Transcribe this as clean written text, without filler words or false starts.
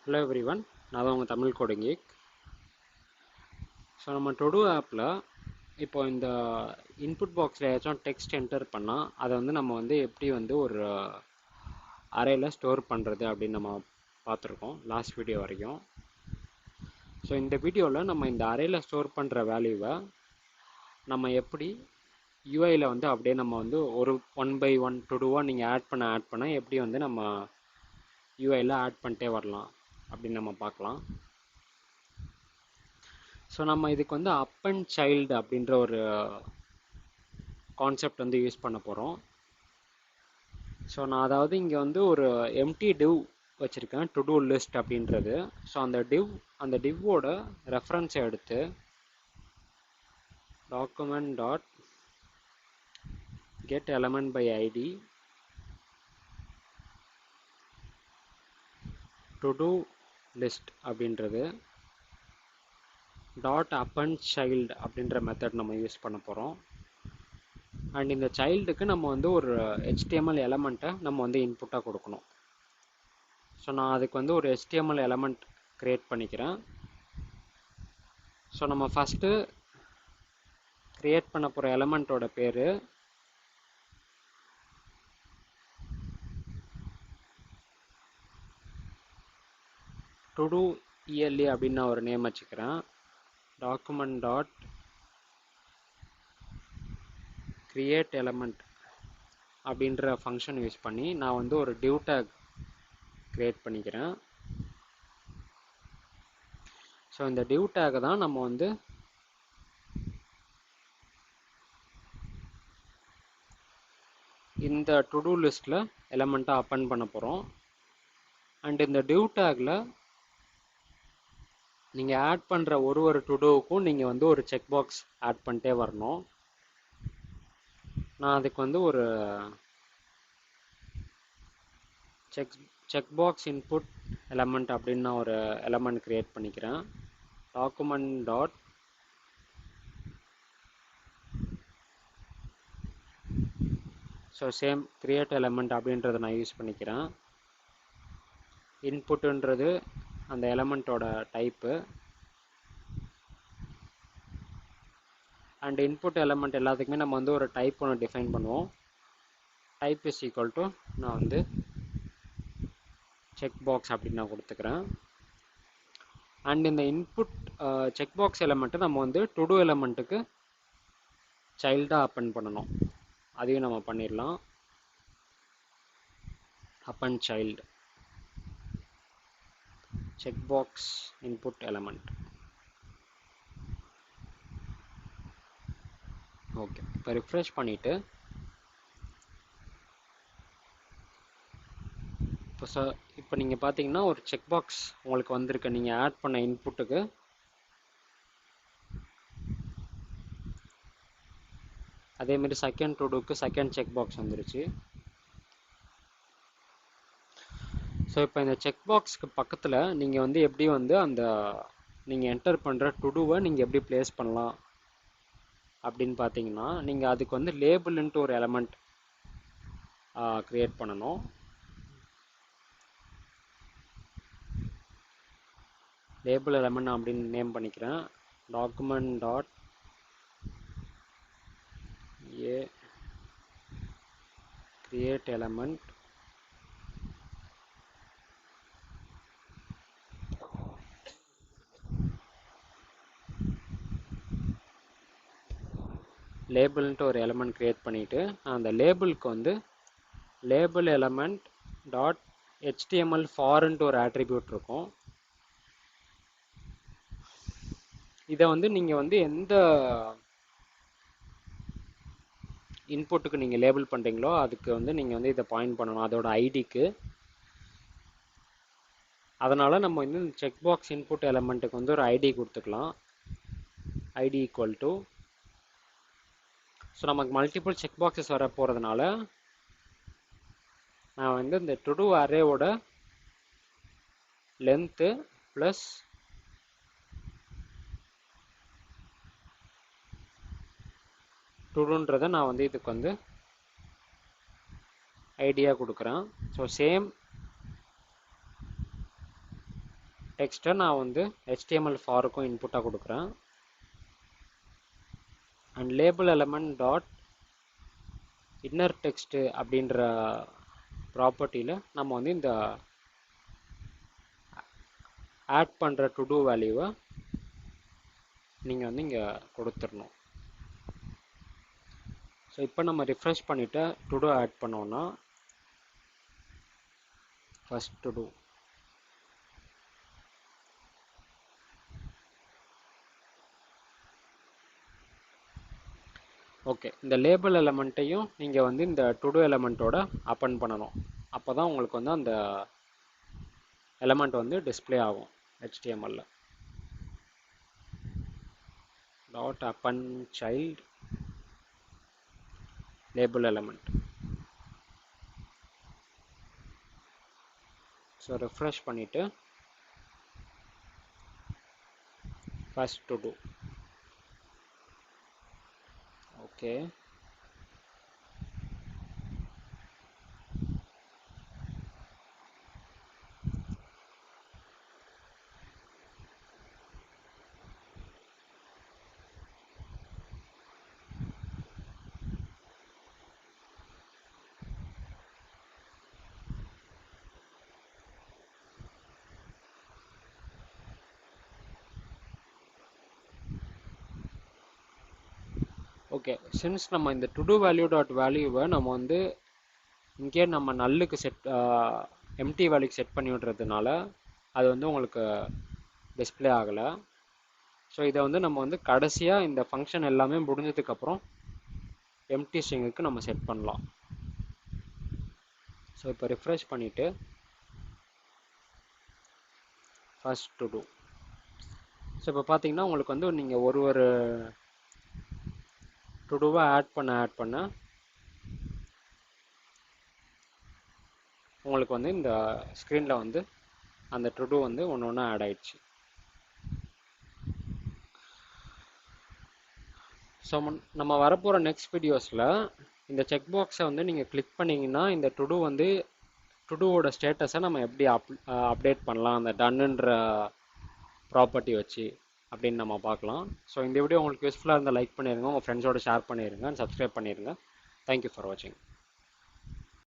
Hello everyone, நான் தான் உங்கள் தமிழ் கோடிங் கீக். ஸோ நம்ம டுடூ ஆப்பில் இப்போ இந்த இன்புட் பாக்ஸில் ஏதாச்சும் டெக்ஸ்ட் என்டர் பண்ணால் அதை வந்து நம்ம வந்து எப்படி வந்து ஒரு அரேயில் ஸ்டோர் பண்ணுறது அப்படின்னு நம்ம பார்த்துருக்கோம் லாஸ்ட் வீடியோ வரைக்கும். ஸோ இந்த வீடியோவில் நம்ம இந்த அரேயில் ஸ்டோர் பண்ணுற வேல்யூவை நம்ம எப்படி யூஐயில் வந்து அப்படியே நம்ம வந்து ஒரு 1 by 1 டுடூவாக நீங்கள் ஆட் பண்ண எப்படி வந்து நம்ம யூஐயில் ஆட் பண்ணிட்டே வரலாம் அப்படின்னு நம்ம பார்க்கலாம். ஸோ நம்ம இதுக்கு வந்து அப் அண்ட் சைல்டு அப்படின்ற ஒரு கான்செப்ட் வந்து யூஸ் பண்ண போகிறோம். ஸோ நான் அதாவது இங்கே வந்து ஒரு எம்டி டிவ் வச்சுருக்கேன், டு டூ லிஸ்ட் அப்படின்றது. ஸோ அந்த டிவ்வோட ரெஃபரன்ஸை எடுத்து document dot get element by ID to do list அப்படின்றது டாட் அப் அண்ட் சைல்டு அப்படின்ற மெத்தட் நம்ம யூஸ் பண்ண போகிறோம். அண்ட் இந்த சைல்டுக்கு நம்ம வந்து ஒரு HTML எலமெண்ட்டை நம்ம வந்து இன்புட்டாக கொடுக்கணும். ஸோ நான் அதுக்கு வந்து ஒரு HTML எலமெண்ட் க்ரியேட் பண்ணிக்கிறேன். ஸோ நம்ம ஃபஸ்ட்டு க்ரியேட் பண்ண போகிற எலமெண்ட்டோட பேர் டுடூ இஎல்இ அப்படின்னு நான் ஒரு நேம் வச்சுக்கிறேன். டாக்குமெண்ட் டாட் கிரியேட் எலமெண்ட் அப்படின்ற ஃபங்க்ஷன் யூஸ் பண்ணி நான் வந்து ஒரு டிவ் டேக் க்ரியேட் பண்ணிக்கிறேன். ஸோ இந்த டிவ் டேக்கை தான் நம்ம வந்து இந்த டுடூ லிஸ்ட்டில் எலமெண்ட்டாக அப்பன் பண்ண போகிறோம். அண்ட் இந்த டிவ் டேக்கில் நீங்கள் ஆட் பண்ணுற ஒரு டுடூவுக்கும் நீங்கள் வந்து ஒரு செக் பாக்ஸ் ஆட் பண்ணிட்டே வரணும். நான் அதுக்கு வந்து ஒரு செக் பாக்ஸ் இன்புட் எலமெண்ட் அப்படின்னு நான் ஒரு எலமெண்ட் க்ரியேட் பண்ணிக்கிறேன். Document dot so same create element அப்படின்றத நான் யூஸ் பண்ணிக்கிறேன். இன்புட்டுன்றது அந்த எலமெண்ட்டோட டைப்பு. அண்ட் இன்புட் எலமெண்ட் எல்லாத்துக்குமே நம்ம வந்து ஒரு டைப் ஒன்று டிஃபைன் பண்ணுவோம். டைப் இஸ் ஈக்குவல் டு நான் வந்து செக் பாக்ஸ் அப்படின்னு நான் கொடுத்துக்கிறேன். அண்ட் இந்த இன்புட் செக் பாக்ஸ் எலமெண்ட்டை நம்ம வந்து டுடூ எலமெண்ட்டுக்கு சைல்டாக அப்பன் பண்ணணும். அதையும் நம்ம பண்ணிடலாம். அப்பன் child check box input element. Okay, இப்போ ரிஃப்ரெஷ் பண்ணிவிட்டு இப்போ நீங்கள் பார்த்தீங்கன்னா ஒரு செக் பாக்ஸ் உங்களுக்கு வந்திருக்கு நீங்கள் ஆட் பண்ண இன்புட்டுக்கு. அதேமாரி செகண்ட் டுடூக்கு செகண்ட் செக் பாக்ஸ் வந்துருச்சு. ஸோ இப்போ இந்த செக் பாக்ஸ்க்கு பக்கத்தில் நீங்கள் வந்து எப்படி வந்து அந்த நீங்கள் என்டர் பண்ணுற டுடூவை நீங்கள் எப்படி ப்ளேஸ் பண்ணலாம் அப்படின்னு பார்த்தீங்கன்னா, நீங்கள் அதுக்கு வந்து லேபிள்ன்ட்டு ஒரு எலமெண்ட் க்ரியேட் பண்ணணும். லேபிள் எலமெண்ட் அப்படின்னு நேம் பண்ணிக்கிறேன். Document dot a create element லேபிள்ன்ட்டு ஒரு எலமெண்ட் க்ரியேட் பண்ணிவிட்டு அந்த லேபிளுக்கு வந்து லேபிள் எலமெண்ட் டாட் HTML ஃபார்ன்ட்டு ஒரு ஆட்ரிபியூட் இருக்கும். இதை வந்து நீங்கள் வந்து எந்த இன்புட்டுக்கு நீங்கள் லேபிள் பண்ணுறீங்களோ அதுக்கு வந்து நீங்கள் வந்து இதை பாயிண்ட் பண்ணணும், அதோட ஐடிக்கு. அதனால் நம்ம வந்து செக் பாக்ஸ் இன்புட் எலமெண்ட்டுக்கு வந்து ஒரு ஐடி கொடுத்துக்கலாம். ஐடி ஈக்குவல் டு ஸோ நமக்கு மல்டிபிள் செக் பாக்ஸஸ் வர போகிறதுனால நான் வந்து இந்த டுடூ அரேவோட லென்த்து ப்ளஸ் டுடூன்றதை நான் வந்து இதுக்கு வந்து ஐடியா கொடுக்குறேன். ஸோ சேம் டெக்ஸ்ட்டை நான் வந்து HTML ஃபாருக்கும் இன்புட்டாக கொடுக்குறேன். And label element dot inner text அப்படின்ற ப்ராப்பர்ட்டியில் நம்ம வந்து இந்த ஆட் பண்ணுற டு டூ வேல்யூவை நீங்கள் வந்து இங்கே கொடுத்துடணும். ஸோ இப்போ நம்ம ரிஃப்ரெஷ் பண்ணிவிட்டு டு டூ ஆட் பண்ணோன்னா ஃபஸ்ட் டு டூ ஓகே. இந்த லேபிள் எலமெண்ட்டையும் நீங்கள் வந்து இந்த டு டூ எலமெண்ட்டோட அப்பன் பண்ணணும். அப்போ தான் உங்களுக்கு வந்து அந்த எலமெண்ட் வந்து டிஸ்பிளே ஆகும் HTML. Dot append child label element. So refresh பண்ணிவிட்டு first to do. Okay. Okay, since நம்ம இந்த டு டூ வேல்யூ டாட் வேல்யூவை நம்ம வந்து இங்கே நம்ம நல்லுக்கு எம்டி வேல்யூக்கு செட் பண்ணி விடுறதுனால அது வந்து உங்களுக்கு டிஸ்பிளே ஆகலை. ஸோ இதை வந்து நம்ம வந்து கடைசியாக இந்த ஃபங்க்ஷன் எல்லாமே முடிஞ்சதுக்கப்புறம் எம்டி ஸ்ட்ரிங்குக்கு நம்ம செட் பண்ணலாம். ஸோ இப்போ ரிஃப்ரெஷ் பண்ணிவிட்டு ஃபர்ஸ்ட் டு டூ. ஸோ இப்போ பார்த்தீங்கன்னா உங்களுக்கு வந்து நீங்கள் ஒரு டு டூவை ஆட் பண்ண உங்களுக்கு வந்து இந்த ஸ்க்ரீனில் வந்து அந்த டு டூ வந்து ஒன்று ஆட் ஆயிடுச்சு. ஸோ நம்ம வரப்போகிற நெக்ஸ்ட் வீடியோஸில் இந்த செக் பாக்ஸை வந்து நீங்கள் கிளிக் பண்ணிங்கன்னா இந்த டு டூ வந்து டு டூவோட ஸ்டேட்டஸை நம்ம எப்படி அப்டேட் பண்ணலாம் அந்த டன்னுன்ற ப்ராப்பர்ட்டி வச்சு அப்படின்னு நம்ம பார்க்கலாம். ஸோ இந்த வீடியோ உங்களுக்கு யூஸ்ஃபுல்லாக இருந்தால் லைக் பண்ணிடுங்க, உங்கள் ஃப்ரெண்ட்ஸோடு ஷேர் பண்ணிடுங்க, அண்ட் சப்ஸ்கிரைப் பண்ணிடுங்க. தேங்க்யூ ஃபார் வாட்சிங்.